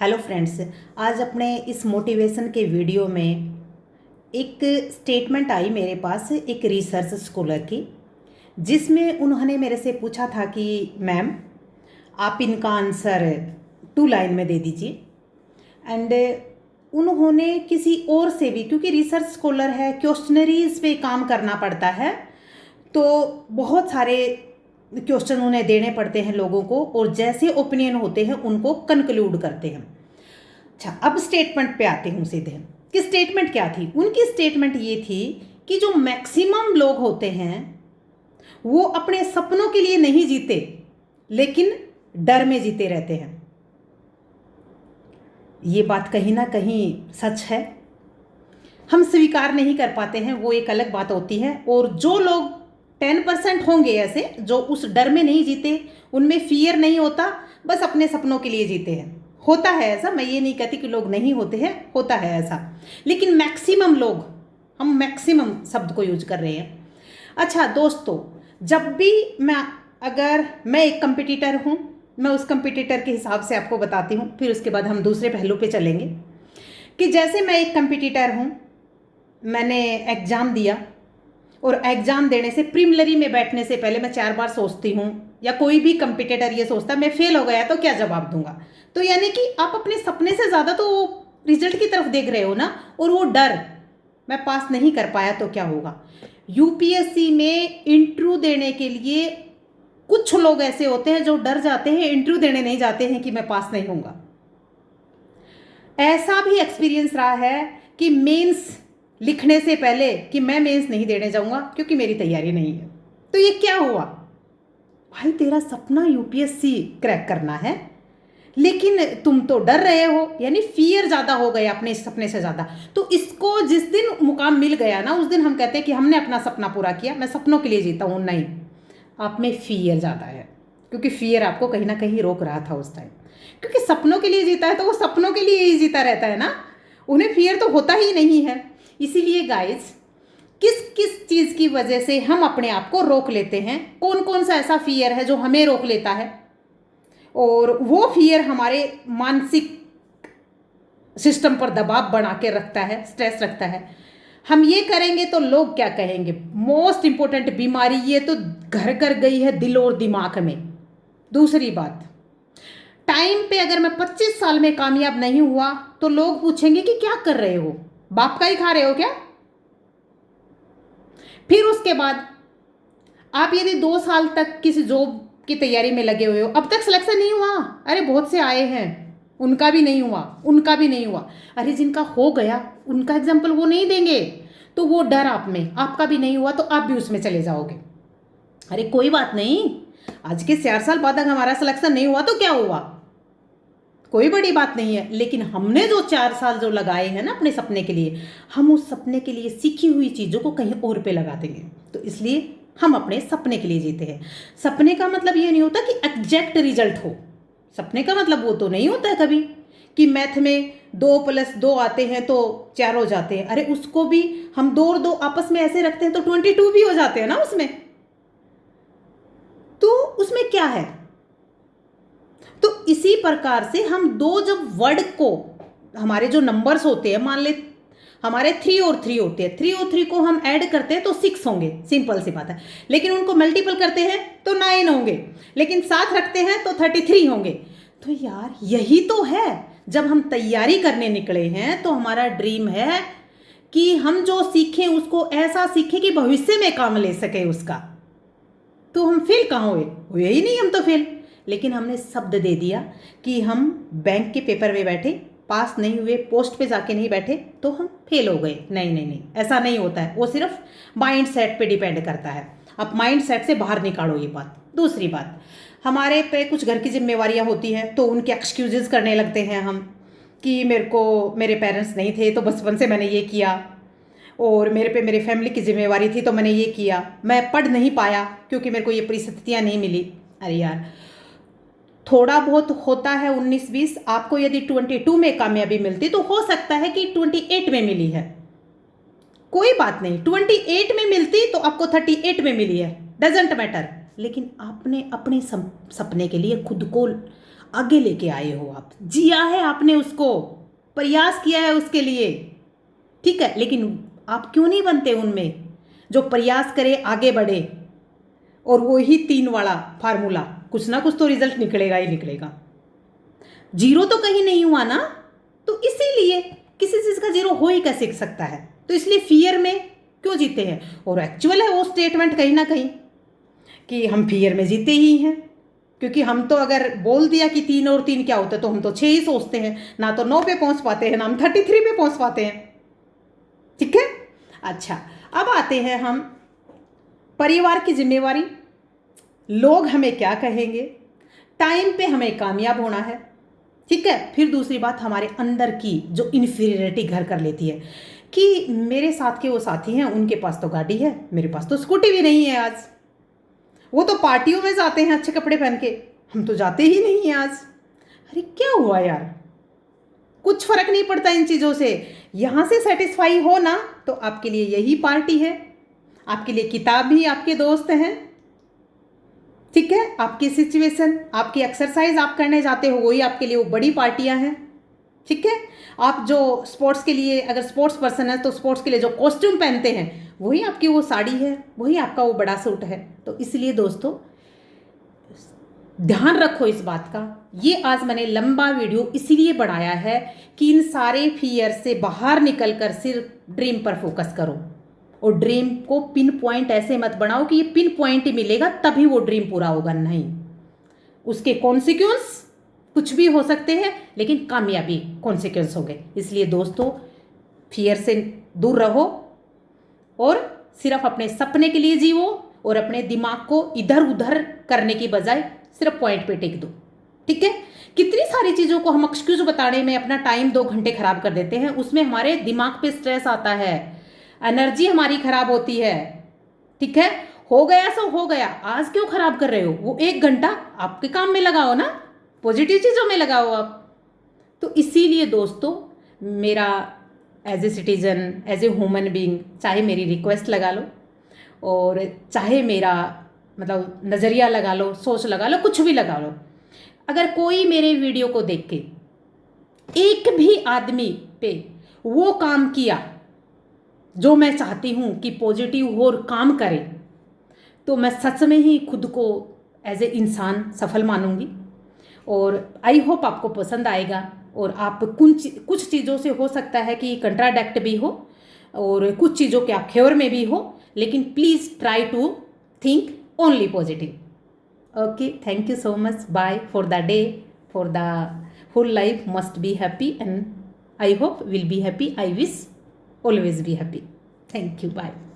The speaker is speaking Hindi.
हेलो फ्रेंड्स, आज अपने इस मोटिवेशन के वीडियो में एक स्टेटमेंट आई मेरे पास एक रिसर्च स्कॉलर की, जिसमें उन्होंने मेरे से पूछा था कि मैम आप इनका आंसर 2 लाइन में दे दीजिए। एंड उन्होंने किसी और से भी, क्योंकि रिसर्च स्कॉलर है, क्वेश्चनरीज पे काम करना पड़ता है, तो बहुत सारे क्वेश्चन उन्हें देने पड़ते हैं लोगों को, और जैसे ओपिनियन होते हैं उनको कंक्लूड करते हैं। अच्छा, अब स्टेटमेंट पे आते हूँ सीधे कि स्टेटमेंट क्या थी। उनकी स्टेटमेंट ये थी कि जो मैक्सिमम लोग होते हैं वो अपने सपनों के लिए नहीं जीते, लेकिन डर में जीते रहते हैं। ये बात कहीं ना कहीं सच है। हम स्वीकार नहीं कर पाते हैं, वो एक अलग बात होती है। और जो लोग 10% होंगे ऐसे जो उस डर में नहीं जीते, उनमें फियर नहीं होता, बस अपने सपनों के लिए जीते हैं। होता है ऐसा, मैं ये नहीं कहती कि लोग नहीं होते हैं, होता है ऐसा, लेकिन मैक्सिमम लोग, हम मैक्सिमम शब्द को यूज कर रहे हैं। अच्छा दोस्तों, जब भी अगर मैं एक कंपटीटर हूँ, मैं उस कंपटीटर के हिसाब से आपको बताती हूँ, फिर उसके बाद हम दूसरे पहलू पे चलेंगे। कि जैसे मैं एक कंपटीटर हूँ, मैंने एग्ज़ाम दिया, और एग्ज़ाम देने से प्रीलिमिनरी में बैठने से पहले मैं 4 बार सोचती हूँ, या कोई भी कंपटीटर ये सोचता है मैं फेल हो गया तो क्या जवाब दूंगा। तो यानी कि आप अपने सपने से ज़्यादा तो रिजल्ट की तरफ देख रहे हो ना, और वो डर, मैं पास नहीं कर पाया तो क्या होगा। यूपीएससी में इंटरव्यू देने के लिए कुछ लोग ऐसे होते हैं जो डर जाते हैं, इंटरव्यू देने नहीं जाते हैं कि मैं पास नहीं होऊंगा। ऐसा भी एक्सपीरियंस रहा है कि मेंस लिखने से पहले कि मैं मेंस नहीं देने जाऊंगा क्योंकि मेरी तैयारी नहीं है। तो ये क्या हुआ भाई, तेरा सपना यूपीएससी क्रैक करना है, लेकिन तुम तो डर रहे हो, यानी फियर ज़्यादा हो गया अपने सपने से ज़्यादा। तो इसको जिस दिन मुकाम मिल गया ना, उस दिन हम कहते हैं कि हमने अपना सपना पूरा किया, मैं सपनों के लिए जीता हूँ। नहीं, आप में फियर ज़्यादा है, क्योंकि फियर आपको कहीं ना कहीं रोक रहा था उस टाइम। क्योंकि सपनों के लिए जीता है तो वो सपनों के लिए ही जीता रहता है ना, उन्हें फियर तो होता ही नहीं है। इसीलिए गाइस, किस किस चीज़ की वजह से हम अपने आप को रोक लेते हैं, कौन कौन सा ऐसा फियर है जो हमें रोक लेता है, और वो फियर हमारे मानसिक सिस्टम पर दबाव बना के रखता है, स्ट्रेस रखता है। हम ये करेंगे तो लोग क्या कहेंगे। मोस्ट इंपॉर्टेंट बीमारी ये तो घर कर गई है दिल और दिमाग में। दूसरी बात, टाइम पे अगर मैं 25 साल में कामयाब नहीं हुआ तो लोग पूछेंगे कि क्या कर रहे हो, बाप का ही खा रहे हो क्या। फिर उसके बाद आप यदि 2 साल तक किसी जॉब की तैयारी में लगे हुए हो, अब तक सिलेक्शन नहीं हुआ, अरे बहुत से आए हैं, उनका भी नहीं हुआ, उनका भी नहीं हुआ। अरे जिनका हो गया उनका एग्जाम्पल वो नहीं देंगे, तो वो डर आप में, आपका भी नहीं हुआ तो आप भी उसमें चले जाओगे। अरे कोई बात नहीं, आज के 4 साल बाद अगर हमारा सिलेक्शन नहीं हुआ तो क्या हुआ, कोई बड़ी बात नहीं है। लेकिन हमने जो 4 साल जो लगाए हैं ना अपने सपने के लिए, हम उस सपने के लिए सीखी हुई चीज़ों को कहीं और पे लगा देंगे। तो इसलिए हम अपने सपने के लिए जीते हैं। सपने का मतलब ये नहीं होता कि एग्जैक्ट रिजल्ट हो। सपने का मतलब वो तो नहीं होता है कभी कि मैथ में 2+2 आते हैं तो 4 हो जाते हैं। अरे उसको भी हम 2 और 2 आपस में ऐसे रखते हैं तो 22 भी हो जाते हैं ना उसमें। तो उसमें क्या है। तो इसी प्रकार से हम दो जब वर्ड को, हमारे जो नंबर्स होते हैं, मान ले हमारे 3 और 3 होते हैं, 3 और 3 को हम ऐड करते हैं तो 6 होंगे, सिंपल सी बात है। लेकिन उनको मल्टीपल करते हैं तो 9 होंगे, लेकिन साथ रखते हैं तो 33 होंगे। तो यार यही तो है, जब हम तैयारी करने निकले हैं तो हमारा ड्रीम है कि हम जो सीखें उसको ऐसा सीखें कि भविष्य में काम ले सके उसका। तो हम फेल कहाँ हुए ही नहीं, हम तो फेल। लेकिन हमने शब्द दे दिया कि हम बैंक के पेपर में बैठे, पास नहीं हुए, पोस्ट पे जाके नहीं बैठे तो हम फेल हो गए। नहीं नहीं नहीं, ऐसा नहीं होता है। वो सिर्फ माइंड सेट पे डिपेंड करता है। अब माइंड सेट से बाहर निकालो ये बात। दूसरी बात, हमारे पे कुछ घर की जिम्मेवारियां होती हैं तो उनके एक्सक्यूजेस करने लगते हैं हम, कि मेरे पेरेंट्स नहीं थे तो बचपन से मैंने ये किया, और मेरे पे मेरी फैमिली की जिम्मेवारी थी तो मैंने ये किया, मैं पढ़ नहीं पाया क्योंकि मेरे को ये परिस्थितियाँ नहीं मिली। अरे यार, थोड़ा बहुत होता है 19-20, आपको यदि 22 में कामयाबी मिलती तो हो सकता है कि 28 में मिली है, कोई बात नहीं। 28 में मिलती तो आपको 38 में मिली है, डजेंट मैटर। लेकिन आपने अपने सपने के लिए खुद को आगे लेके आए हो, आप जिया है आपने उसको, प्रयास किया है उसके लिए, ठीक है। लेकिन आप क्यों नहीं बनते उनमें जो प्रयास करे, आगे बढ़े, और वो ही 3 वाला फार्मूला, कुछ ना कुछ तो रिजल्ट निकलेगा ही निकलेगा। जीरो तो कहीं नहीं हुआ ना, तो इसीलिए किसी चीज का जीरो हो ही कैसे सकता है, तो इसलिए फियर में क्यों जीते हैं। और एक्चुअल है वो स्टेटमेंट कहीं ना कहीं कि हम फियर में जीते ही हैं, क्योंकि हम तो अगर बोल दिया कि 3 और 3 क्या होता है, तो हम तो 6 ही सोचते हैं, ना तो 9 पे पहुंच पाते हैं, ना हम 33 पे पहुंच पाते हैं, ठीक है। अच्छा, अब आते हैं हम परिवार की जिम्मेवारी, लोग हमें क्या कहेंगे, टाइम पे हमें कामयाब होना है, ठीक है। फिर दूसरी बात, हमारे अंदर की जो इन्फीरियरिटी घर कर लेती है कि मेरे साथ के वो साथी हैं, उनके पास तो गाड़ी है, मेरे पास तो स्कूटी भी नहीं है आज, वो तो पार्टियों में जाते हैं अच्छे कपड़े पहन के, हम तो जाते ही नहीं हैं आज। अरे क्या हुआ यार, कुछ फर्क नहीं पड़ता इन चीज़ों से। यहाँ से सेटिस्फाई हो ना, तो आपके लिए यही पार्टी है, आपके लिए किताब भी आपके दोस्त हैं, ठीक है। आपकी सिचुएशन, आपकी एक्सरसाइज आप करने जाते हो, वही आपके लिए वो बड़ी पार्टियां हैं, ठीक है। आप जो स्पोर्ट्स के लिए, अगर स्पोर्ट्स पर्सन है तो स्पोर्ट्स के लिए जो कॉस्ट्यूम पहनते हैं, वही आपकी वो साड़ी है, वही आपका वो बड़ा सूट है। तो इसलिए दोस्तों ध्यान रखो इस बात का। ये आज मैंने लंबा वीडियो इसलिए बनाया है कि इन सारे फियर से बाहर निकलकर सिर्फ ड्रीम पर फोकस करो, और ड्रीम को पिन पॉइंट ऐसे मत बनाओ कि ये पिन पॉइंट ही मिलेगा तभी वो ड्रीम पूरा होगा, नहीं। उसके कॉन्सिक्वेंस कुछ भी हो सकते हैं, लेकिन कामयाबी कॉन्सिक्वेंस हो गए। इसलिए दोस्तों फियर से दूर रहो, और सिर्फ अपने सपने के लिए जीवो, और अपने दिमाग को इधर उधर करने की बजाय सिर्फ पॉइंट पे टिक दो, ठीक है। कितनी सारी चीज़ों को हम एक्सक्यूज बताने में अपना टाइम 2 घंटे खराब कर देते हैं, उसमें हमारे दिमाग पे स्ट्रेस आता है, एनर्जी हमारी खराब होती है, ठीक है। हो गया सो हो गया, आज क्यों खराब कर रहे हो, वो 1 घंटा आपके काम में लगाओ ना, पॉजिटिव चीज़ों में लगाओ आप। तो इसीलिए दोस्तों मेरा as a citizen, as a human being, चाहे मेरी रिक्वेस्ट लगा लो, और चाहे मेरा मतलब नज़रिया लगा लो, सोच लगा लो, कुछ भी लगा लो, अगर कोई मेरे वीडियो को देख के एक भी आदमी पे वो काम किया जो मैं चाहती हूँ कि पॉजिटिव हो और काम करे, तो मैं सच में ही खुद को एज ए इंसान सफल मानूंगी। और आई होप आपको पसंद आएगा, और आप कुछ चीज़ों से हो सकता है कि कंट्राडिक्ट भी हो, और कुछ चीज़ों के आप फेवर में भी हो, लेकिन please try to think only positive. Okay, thank you so much, bye for the day, for the whole life must be happy, and I hope will be happy. I wish always be happy. Thank you. Bye.